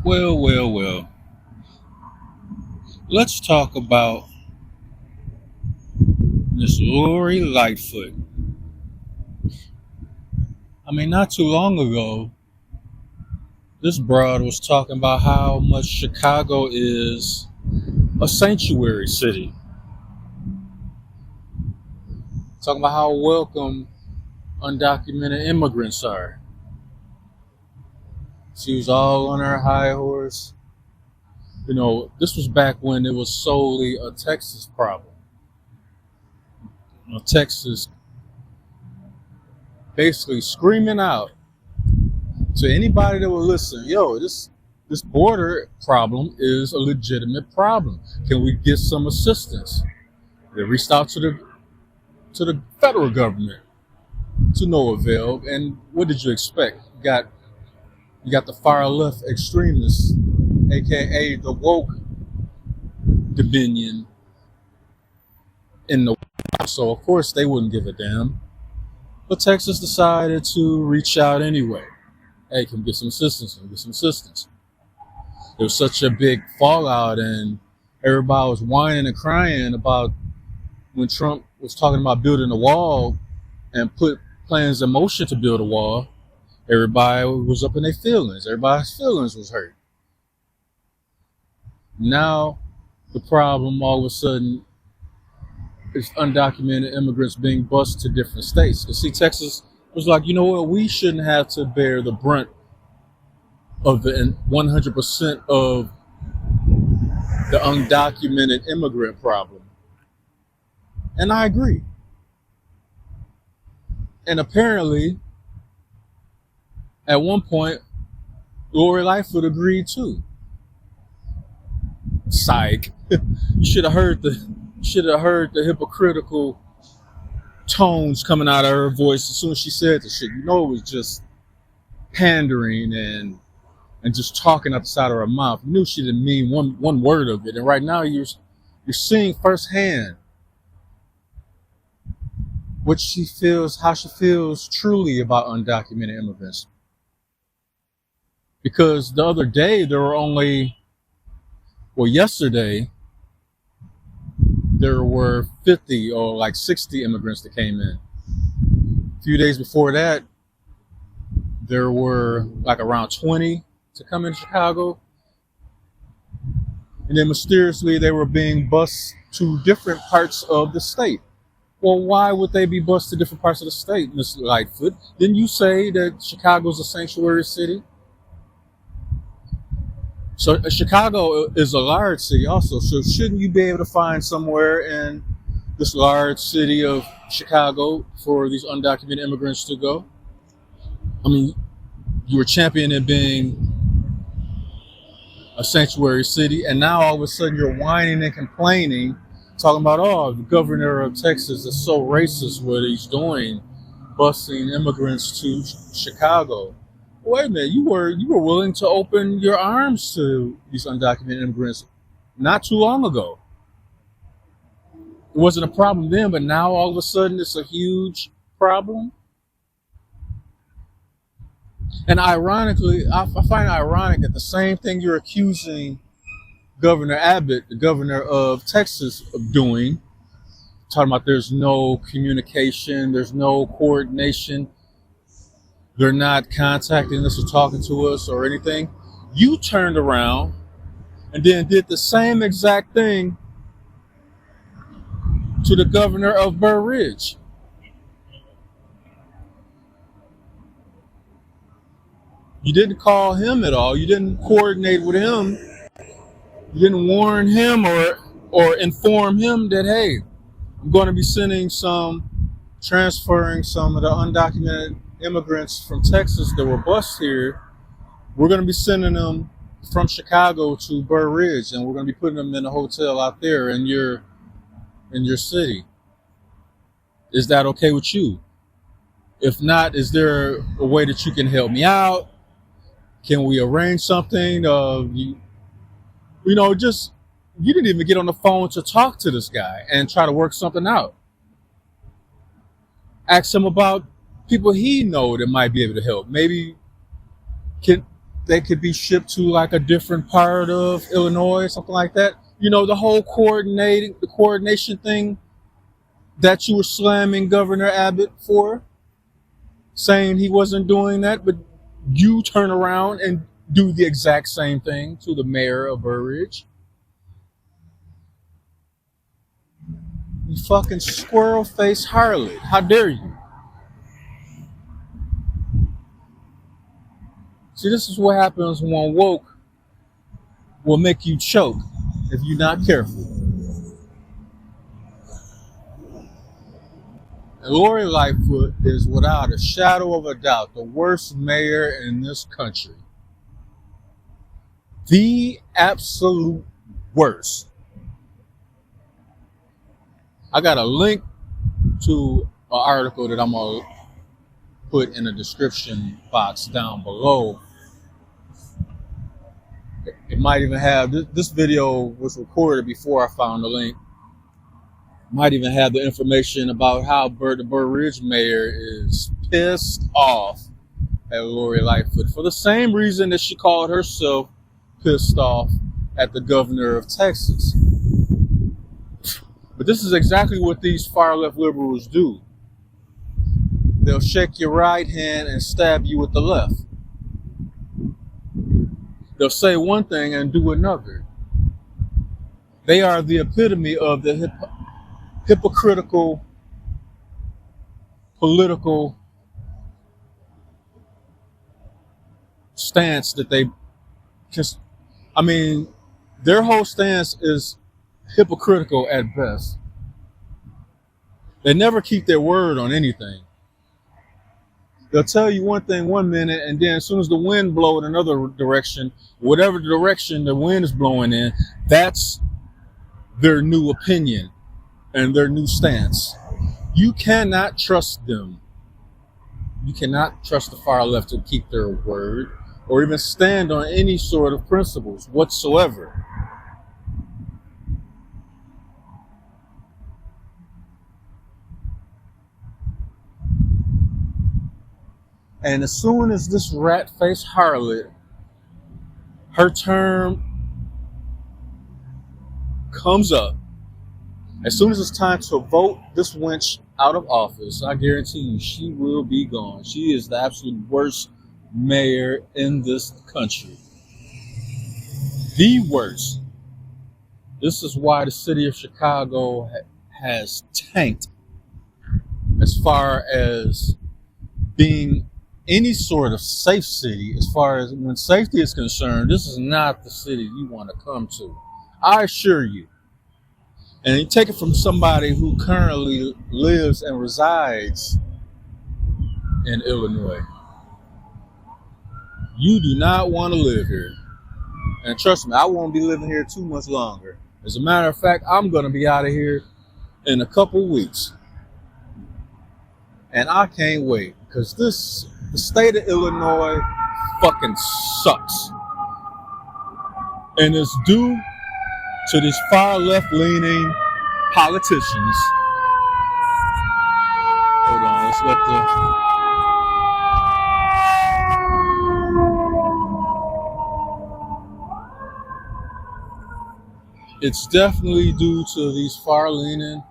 Well. Let's talk about Miss Lori Lightfoot. I mean, not too long ago, this broad was talking about how much Chicago is a sanctuary city. Talking about how welcome undocumented immigrants are. She was all on her high horse. You know, this was back when it was solely a Texas problem. You know, Texas basically screaming out to anybody that will listen, yo, this border problem is a legitimate problem. Can we get some assistance? They reached out to the federal government to no avail. And what did you expect? You got the far left extremists, aka the woke dominion in the White House. So of course they wouldn't give a damn. But Texas decided to reach out anyway. Hey, can we get some assistance? Can we get some assistance? There was such a big fallout, and everybody was whining and crying about when Trump was talking about building a wall and put plans in motion to build a wall. Everybody was up in their feelings. Everybody's feelings was hurt. Now, the problem all of a sudden is undocumented immigrants being bused to different states. Because see, Texas was like, you know what, we shouldn't have to bear the brunt of the 100% of the undocumented immigrant problem. And I agree. And apparently, at one point, Lori Lightfoot agreed too. Psych. You should have heard the hypocritical tones coming out of her voice as soon as she said the shit. You know it was just pandering and just talking out the side of her mouth. You knew she didn't mean one word of it. And right now you're seeing firsthand what she feels, how she feels truly about undocumented immigrants. Because the other day yesterday, there were 50 or like 60 immigrants that came in. A few days before that, there were like around 20 to come into Chicago. And then mysteriously, they were being bused to different parts of the state. Well, why would they be bused to different parts of the state, Mr. Lightfoot? Didn't you say that Chicago's a sanctuary city? So Chicago is a large city also. So shouldn't you be able to find somewhere in this large city of Chicago for these undocumented immigrants to go? I mean, you were championing being a sanctuary city, and now all of a sudden you're whining and complaining, talking about, oh, the governor of Texas is so racist what he's doing, busing immigrants to Chicago. Wait a minute, you were willing to open your arms to these undocumented immigrants not too long ago. It wasn't a problem then, but now all of a sudden it's a huge problem. And ironically, I find it ironic that the same thing you're accusing Governor Abbott, the governor of Texas, of doing, talking about there's no communication, there's no coordination, they're not contacting us or talking to us or anything. You turned around and then did the same exact thing to the governor of Burr Ridge. You didn't call him at all. You didn't coordinate with him. You didn't warn him or inform him that, hey, I'm going to be transferring some of the undocumented immigrants from Texas that were bused here. We're going to be sending them from Chicago to Burr Ridge, and we're going to be putting them in a hotel out there in your city. Is that okay with you? If not, is there a way that you can help me out? Can we arrange something? You didn't even get on the phone to talk to this guy and try to work something out. Ask him about people he know that might be able to help. Maybe can they could be shipped to like a different part of Illinois, something like that. You know, the whole coordination thing that you were slamming Governor Abbott for, saying he wasn't doing that, but you turn around and do the exact same thing to the mayor of Burr Ridge. You fucking squirrel-faced harlot. How dare you? See, this is what happens when woke will make you choke if you're not careful. And Lori Lightfoot is, without a shadow of a doubt, the worst mayor in this country. The absolute worst. I got a link to an article that I'm going to put in the description box down below. It might even have, this video was recorded before I found the link. Might even have the information about how the Burr Ridge mayor is pissed off at Lori Lightfoot for the same reason that she called herself pissed off at the governor of Texas. But this is exactly what these far-left liberals do. They'll shake your right hand and stab you with the left. They'll say one thing and do another. They are the epitome of the hypocritical political stance that they just, I mean, their whole stance is hypocritical at best. They never keep their word on anything. They'll tell you one thing one minute, and then as soon as the wind blows in another direction, whatever the direction the wind is blowing in, that's their new opinion and their new stance. You cannot trust them. You cannot trust the far left to keep their word or even stand on any sort of principles whatsoever. And as soon as this rat-faced harlot, her term comes up, as soon as it's time to vote this wench out of office, I guarantee you she will be gone. She is the absolute worst mayor in this country. The worst. This is why the city of Chicago has tanked as far as being any sort of safe city. As far as when safety is concerned, this is not the city you want to come to. I assure you. And you take it from somebody who currently lives and resides in Illinois. You do not want to live here. And trust me, I won't be living here too much longer. As a matter of fact, I'm going to be out of here in a couple weeks. And I can't wait, because the state of Illinois fucking sucks. And it's due to these far left-leaning politicians. Hold on, let's let It's definitely due to these far left-leaning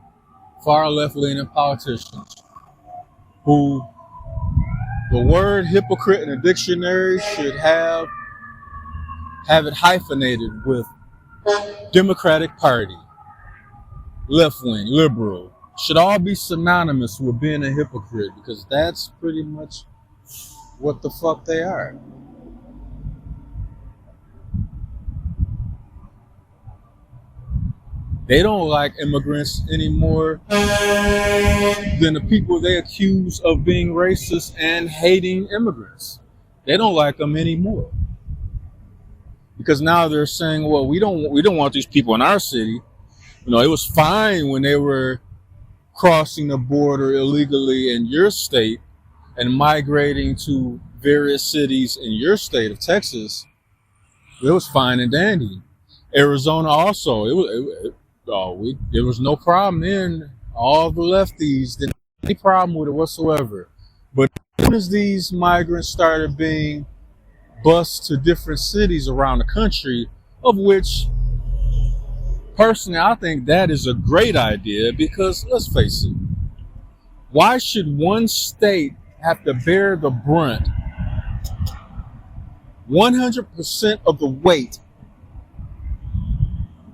politicians who the word hypocrite in a dictionary should have it hyphenated with Democratic Party, left wing, liberal. Should all be synonymous with being a hypocrite, because that's pretty much what the fuck they are. They don't like immigrants anymore than the people they accuse of being racist and hating immigrants. They don't like them anymore. Because now they're saying, well, we don't want these people in our city. You know, it was fine when they were crossing the border illegally in your state and migrating to various cities in your state of Texas. It was fine and dandy. Arizona also, there was no problem then. All the lefties didn't have any problem with it whatsoever. But as soon as these migrants started being bus to different cities around the country, of which personally I think that is a great idea, because let's face it, why should one state have to bear the brunt 100% of the weight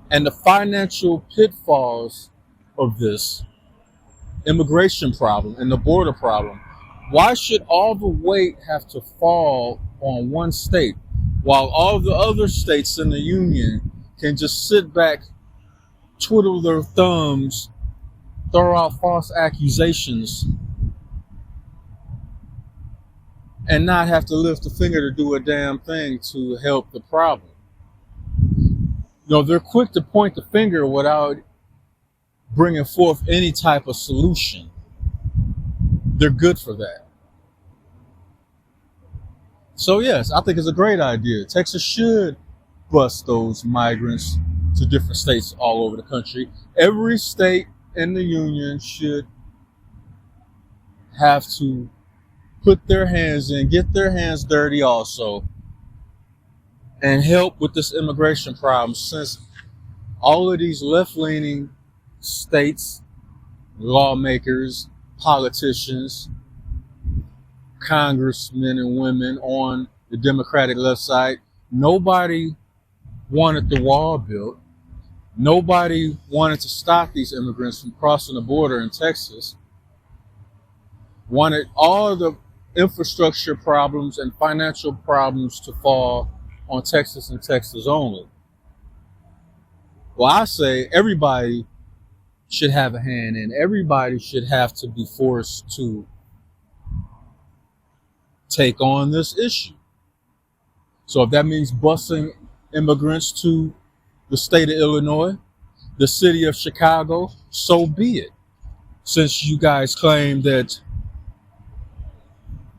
and the financial pitfalls of this immigration problem and the border problem? Why should all the weight have to fall on one state while all the other states in the union can just sit back, twiddle their thumbs, throw out false accusations, and not have to lift a finger to do a damn thing to help the problem? They're quick to point the finger without bringing forth any type of solution. They're good for that. So yes, I think it's a great idea. Texas should bus those migrants to different states all over the country. Every state in the union should have to put their hands in, get their hands dirty also, and help with this immigration problem, since all of these left-leaning states, lawmakers, politicians, congressmen and women on the Democratic left side, nobody wanted the wall built. Nobody wanted to stop these immigrants from crossing the border in Texas. Wanted all the infrastructure problems and financial problems to fall on Texas and Texas only. Well, I say everybody should have a hand in. Everybody should have to be forced to take on this issue. So if that means busing immigrants to the state of Illinois, the city of Chicago, so be it. Since you guys claim that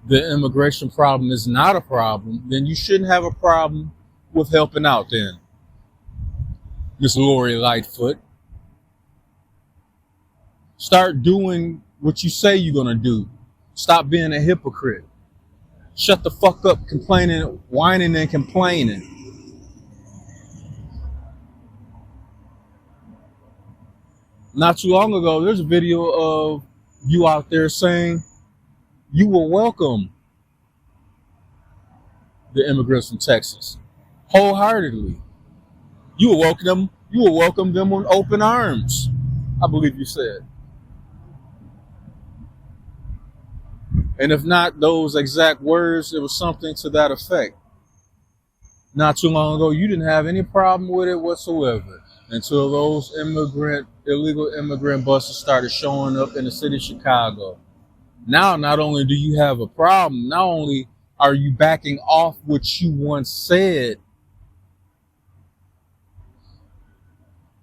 the immigration problem is not a problem, then you shouldn't have a problem with helping out then, Miss Lori Lightfoot. Start doing what you say you're gonna do. Stop being a hypocrite. Shut the fuck up complaining, whining and complaining. Not too long ago, there's a video of you out there saying you will welcome the immigrants from Texas wholeheartedly. You will welcome them with open arms, I believe you said. And if not those exact words, it was something to that effect. Not too long ago, you didn't have any problem with it whatsoever until those illegal immigrant buses started showing up in the city of Chicago. Now, not only do you have a problem, not only are you backing off what you once said,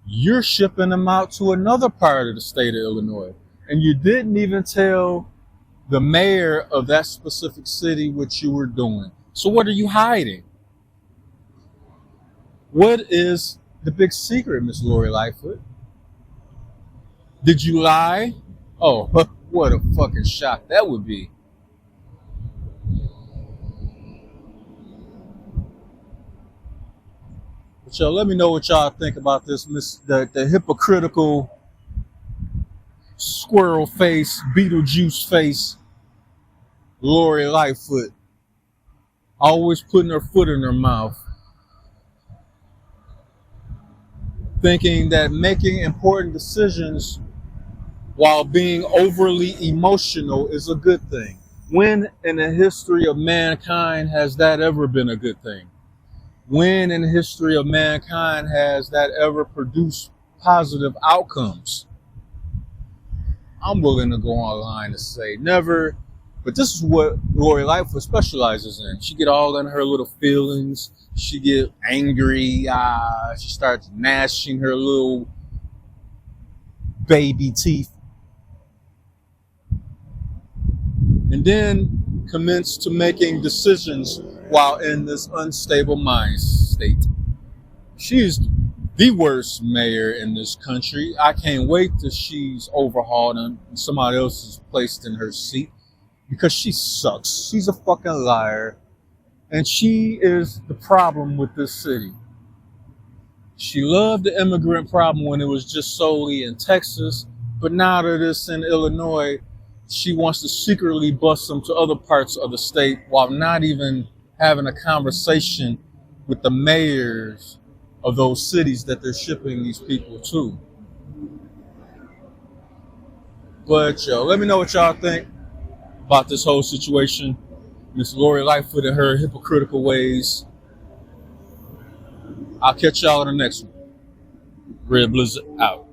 you're shipping them out to another part of the state of Illinois. And you didn't even tell the mayor of that specific city what you were doing. So what are you hiding? What is the big secret, Miss Lori Lightfoot? Did you lie? Oh, what a fucking shock that would be. But y'all, let me know what y'all think about this, the hypocritical squirrel face, Beetlejuice face, Lori Lightfoot, always putting her foot in her mouth, thinking that making important decisions while being overly emotional is a good thing. When in the history of mankind has that ever been a good thing? When in the history of mankind has that ever produced positive outcomes? I'm willing to go online and say never, but this is what Lori Lightfoot specializes in. She get all in her little feelings. She get angry. She starts gnashing her little baby teeth. And then commence to making decisions while in this unstable mind state. She's the worst mayor in this country. I can't wait till she's overhauled and somebody else is placed in her seat, because she sucks. She's a fucking liar. And she is the problem with this city. She loved the immigrant problem when it was just solely in Texas, but now that it's in Illinois, she wants to secretly bust them to other parts of the state while not even having a conversation with the mayors of those cities that they're shipping these people to. But yo, let me know what y'all think about this whole situation. Miss Lori Lightfoot and her hypocritical ways. I'll catch y'all in the next one. Red Blizzard out.